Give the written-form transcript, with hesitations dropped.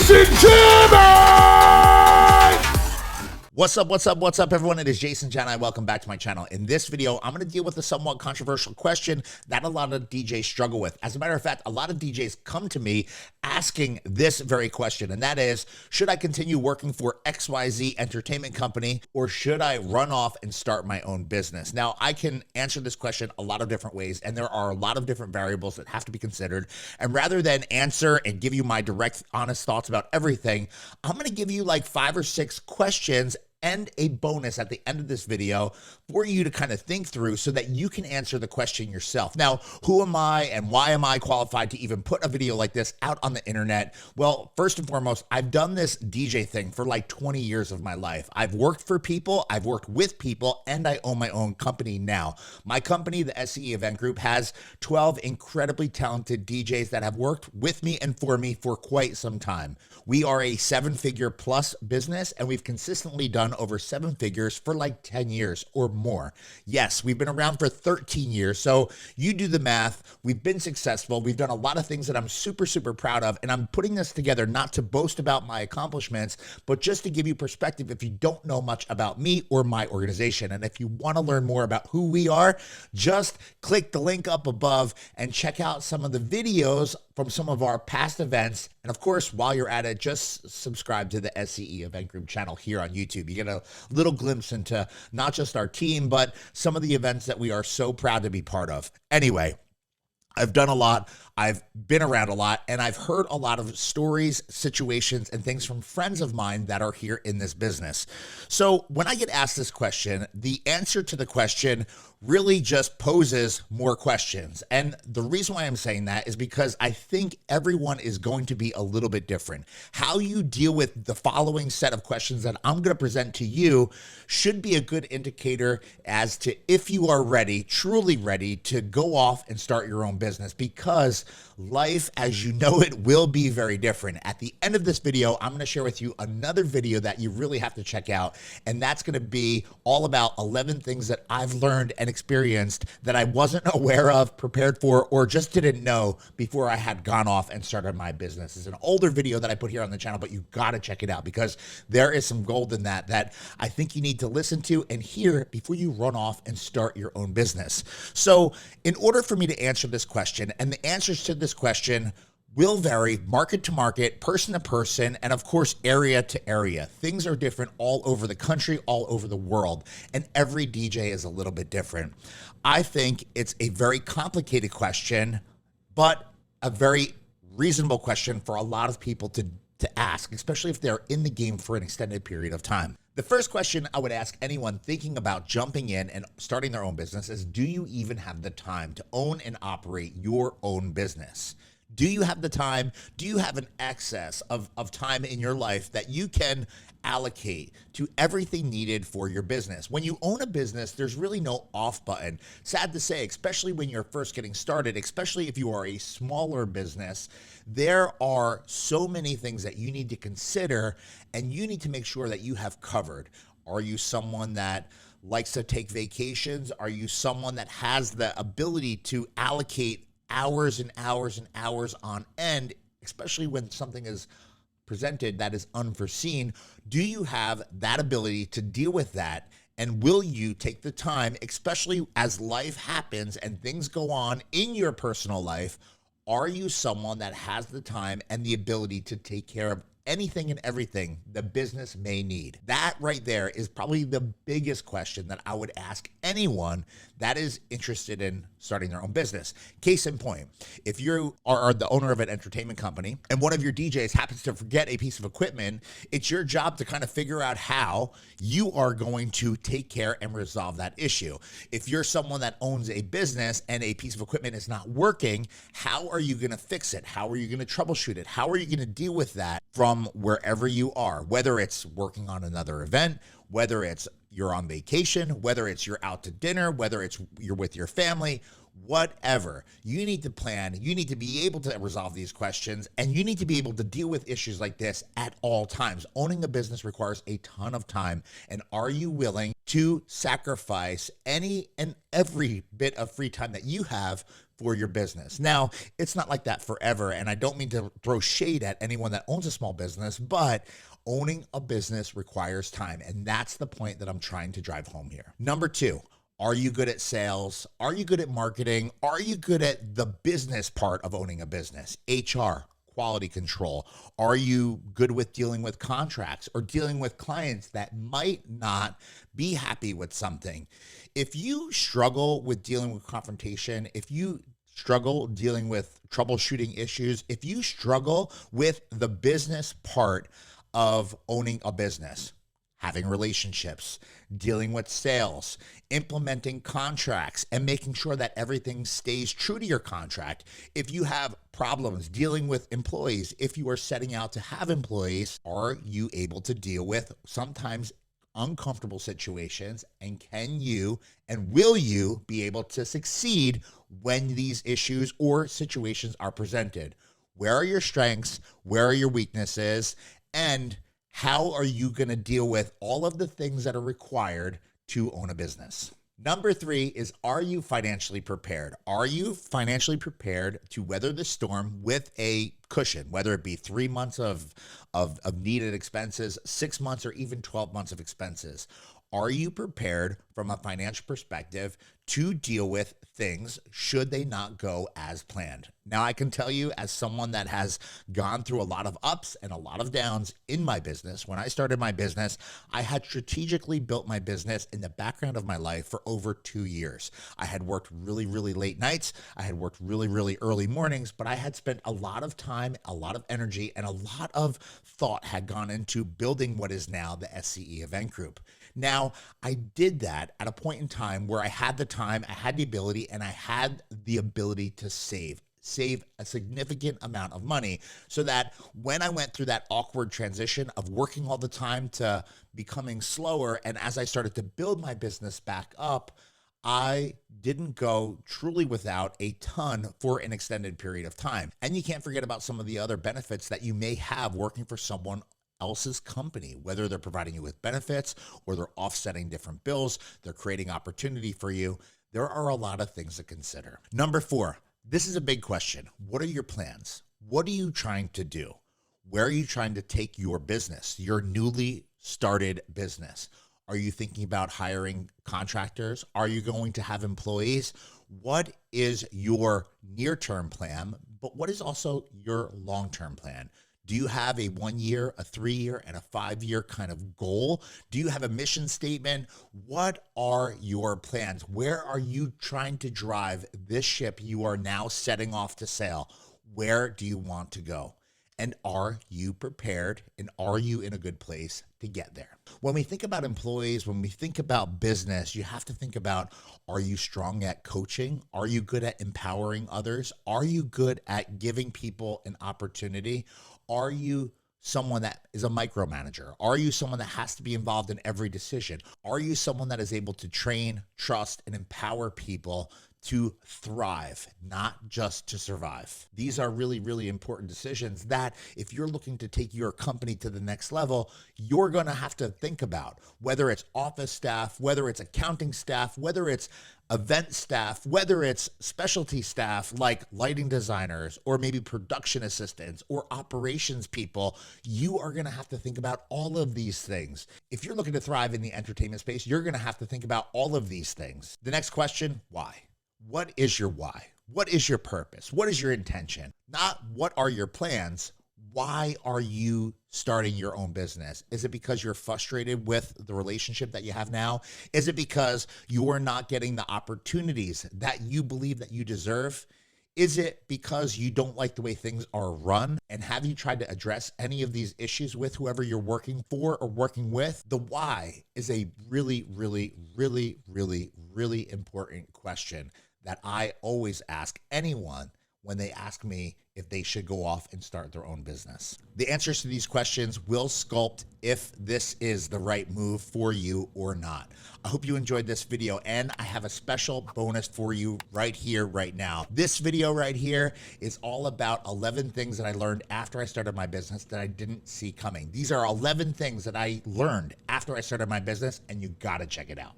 Jason Jani! What's up, everyone? It is Jason Jani. Welcome back to my channel. In this video, I'm going to deal with a somewhat controversial question that a lot of DJs struggle with. As a matter of fact, a lot of DJs come to me asking this very question, and that is, should I continue working for XYZ Entertainment Company, or should I run off and start my own business? Now, I can answer this question a lot of different ways, and there are a lot of different variables that have to be considered. And rather than answer and give you my direct, honest thoughts about everything, I'm going to give you like 5 or 6 questions and a bonus at the end of this video for you to kind of think through so that you can answer the question yourself. Now, who am I and why am I qualified to even put a video like this out on the internet? Well, first and foremost, I've done this DJ thing for like 20 years of my life. I've worked for people, I've worked with people, and I own my own company now. My company, the SCE Event Group, has 12 incredibly talented DJs that have worked with me and for me for quite some time. We are a 7-figure plus business, and we've consistently done over 7 figures for like 10 years or more. Yes, we've been around for 13 years. So you do the math. We've been successful. We've done a lot of things that I'm super, super proud of. And I'm putting this together not to boast about my accomplishments, but just to give you perspective if you don't know much about me or my organization. And if you want to learn more about who we are, just click the link up above and check out some of the videos from some of our past events. And of course, while you're at it, just subscribe to the SCE Event Group channel here on YouTube. You get a little glimpse into not just our team, but some of the events that we are so proud to be part of. Anyway, I've done a lot, I've been around a lot, and I've heard a lot of stories, situations, and things from friends of mine that are here in this business. So when I get asked this question, the answer to the question really just poses more questions. And the reason why I'm saying that is because I think everyone is going to be a little bit different. How you deal with the following set of questions that I'm going to present to you should be a good indicator as to if you are ready, truly ready to go off and start your own business, because life as you know it will be very different. At the end of this video, I'm going to share with you another video that you really have to check out, and that's going to be all about 11 things that I've learned and experienced that I wasn't aware of, prepared for, or just didn't know before I had gone off and started my business. It's an older video that I put here on the channel, but you got to check it out because there is some gold in that I think you need to listen to and hear before you run off and start your own business. So in order for me to answer this question, and the answers to this question will vary market to market, person to person, and of course, area to area. Things are different all over the country, all over the world, and every DJ is a little bit different. I think it's a very complicated question, but a very reasonable question for a lot of people to ask, especially if they're in the game for an extended period of time. The first question I would ask anyone thinking about jumping in and starting their own business is, do you even have the time to own and operate your own business? Do you have the time? Do you have an excess of time in your life that you can allocate to everything needed for your business? When you own a business, there's really no off button. Sad to say, especially when you're first getting started, especially if you are a smaller business, there are so many things that you need to consider, and you need to make sure that you have covered. Are you someone that likes to take vacations? Are you someone that has the ability to allocate hours and hours and hours on end, especially when something is presented that is unforeseen? Do you have that ability to deal with that? And will you take the time, especially as life happens and things go on in your personal life? Are you someone that has the time and the ability to take care of anything and everything the business may need? That right there is probably the biggest question that I would ask anyone that is interested in starting their own business. Case in point, if you are the owner of an entertainment company and one of your DJs happens to forget a piece of equipment, it's your job to kind of figure out how you are going to take care and resolve that issue. If you're someone that owns a business and a piece of equipment is not working, how are you going to fix it? How are you going to troubleshoot it? How are you going to deal with that from wherever you are? Whether it's working on another event, whether it's you're on vacation, whether it's you're out to dinner, whether it's you're with your family, whatever. You need to plan, you need to be able to resolve these questions, and you need to be able to deal with issues like this at all times. Owning a business requires a ton of time, and are you willing to sacrifice any and every bit of free time that you have for your business? Now, it's not like that forever, and I don't mean to throw shade at anyone that owns a small business, but owning a business requires time, and that's the point that I'm trying to drive home here. Number two, are you good at sales? Are you good at marketing? Are you good at the business part of owning a business? HR, quality control. Are you good with dealing with contracts or dealing with clients that might not be happy with something? If you struggle with dealing with confrontation, if you struggle dealing with troubleshooting issues, if you struggle with the business part of owning a business, having relationships, dealing with sales, implementing contracts, and making sure that everything stays true to your contract. If you have problems dealing with employees, if you are setting out to have employees, are you able to deal with sometimes uncomfortable situations? And can you and will you be able to succeed when these issues or situations are presented? Where are your strengths? Where are your weaknesses? And how are you going to deal with all of the things that are required to own a business? Number three is, are you financially prepared? Are you financially prepared to weather the storm with a cushion, whether it be 3 months of needed expenses, 6 months, or even 12 months of expenses? Are you prepared from a financial perspective to deal with things should they not go as planned? Now, I can tell you, as someone that has gone through a lot of ups and a lot of downs in my business, when I started my business, I had strategically built my business in the background of my life for over 2 years. I had worked really, really late nights. I had worked really, really early mornings, but I had spent a lot of time, a lot of energy, and a lot of thought had gone into building what is now the SCE Event Group. Now, I did that at a point in time where I had the time, I had the ability, and I had the ability to save a significant amount of money, so that when I went through that awkward transition of working all the time to becoming slower, and as I started to build my business back up, I didn't go truly without a ton for an extended period of time. And you can't forget about some of the other benefits that you may have working for someone else's company, whether they're providing you with benefits or they're offsetting different bills, they're creating opportunity for you. There are a lot of things to consider. Number four, this is a big question. What are your plans? What are you trying to do? Where are you trying to take your business, your newly started business? Are you thinking about hiring contractors? Are you going to have employees? What is your near-term plan? But what is also your long-term plan? Do you have a 1 year, a 3 year, and a 5 year kind of goal? Do you have a mission statement? What are your plans? Where are you trying to drive this ship you are now setting off to sail? Where do you want to go? And are you prepared, and are you in a good place to get there? When we think about employees, when we think about business, you have to think about, are you strong at coaching? Are you good at empowering others? Are you good at giving people an opportunity? Are you someone that is a micromanager? Are you someone that has to be involved in every decision? Are you someone that is able to train, trust, and empower people to thrive, not just to survive? These are really, really important decisions that, if you're looking to take your company to the next level, you're going to have to think about, whether it's office staff, whether it's accounting staff, whether it's event staff, whether it's specialty staff like lighting designers or maybe production assistants or operations people. You are going to have to think about all of these things. If you're looking to thrive in the entertainment space, you're going to have to think about all of these things. The next question, why? What is your why? What is your purpose? What is your intention? Not what are your plans? Why are you starting your own business? Is it because you're frustrated with the relationship that you have now? Is it because you're not getting the opportunities that you believe that you deserve? Is it because you don't like the way things are run? And have you tried to address any of these issues with whoever you're working for or working with? The why is a really, really, really, really, really important question that I always ask anyone when they ask me if they should go off and start their own business. The answers to these questions will sculpt if this is the right move for you or not. I hope you enjoyed this video, and I have a special bonus for you right here, right now. This video right here is all about 11 things that I learned after I started my business that I didn't see coming. These are 11 things that I learned after I started my business, and you gotta check it out.